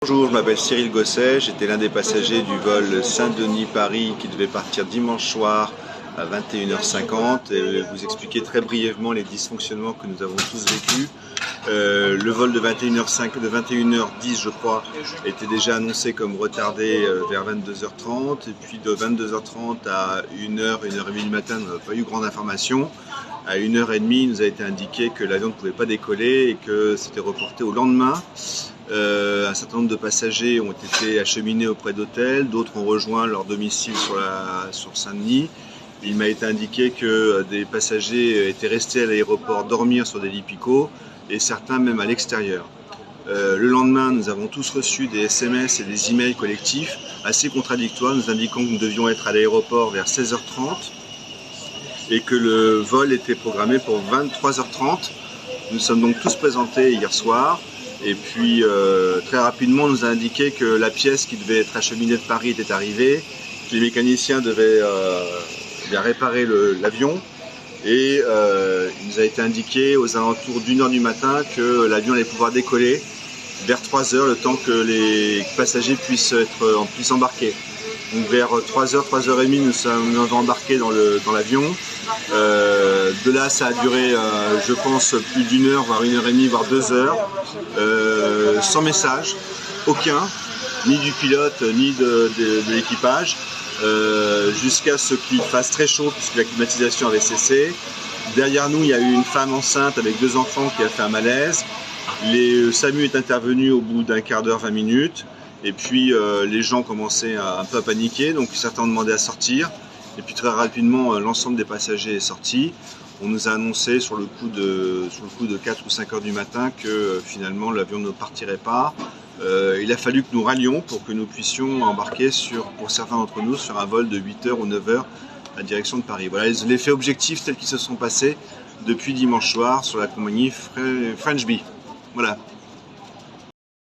Bonjour, je m'appelle Cyril Gosset, j'étais l'un des passagers du vol Saint-Denis-Paris qui devait partir dimanche soir à 21h50 et vous expliquer très brièvement les dysfonctionnements que nous avons tous vécus. Le vol de 21h05, de 21h10 je crois, était déjà annoncé comme retardé vers 22h30 et puis de 22h30 à 1h, 1h30 du matin, on n'a pas eu grande information. À 1h30, il nous a été indiqué que l'avion ne pouvait pas décoller et que c'était reporté au lendemain. Un certain nombre de passagers ont été acheminés auprès d'hôtels, d'autres ont rejoint leur domicile sur Saint-Denis. Il m'a été indiqué que des passagers étaient restés à l'aéroport dormir sur des lits picots et certains même à l'extérieur. Le lendemain, nous avons tous reçu des SMS et des emails collectifs assez contradictoires nous indiquant que nous devions être à l'aéroport vers 16h30 et que le vol était programmé pour 23h30. Nous sommes donc tous présentés hier soir. Et puis très rapidement on nous a indiqué que la pièce qui devait être acheminée de Paris était arrivée, que les mécaniciens devaient bien réparer l'avion et il nous a été indiqué aux alentours d'1h du matin que l'avion allait pouvoir décoller vers 3h, le temps que les passagers puissent embarquer. Donc vers 3h, 3h30 nous avons embarqué dans l'avion. De là ça a duré je pense plus d'1 heure, voire 1h30, voire 2 heures, sans message, aucun, ni du pilote ni de l'équipage, jusqu'à ce qu'il fasse très chaud puisque la climatisation avait cessé. Derrière nous il y a eu une femme enceinte avec 2 enfants qui a fait un malaise. Les SAMU est intervenu au bout d'un quart d'heure, 20 minutes. Et puis les gens commençaient un peu à paniquer, donc certains ont demandé à sortir. Et puis très rapidement, l'ensemble des passagers est sorti. On nous a annoncé sur le coup de 4 ou 5 heures du matin que finalement l'avion ne partirait pas. Il a fallu que nous rallions pour que nous puissions embarquer pour certains d'entre nous sur un vol de 8 heures ou 9 heures à la direction de Paris. Voilà les faits objectifs tels qu'ils se sont passés depuis dimanche soir sur la compagnie French Bee. Voilà.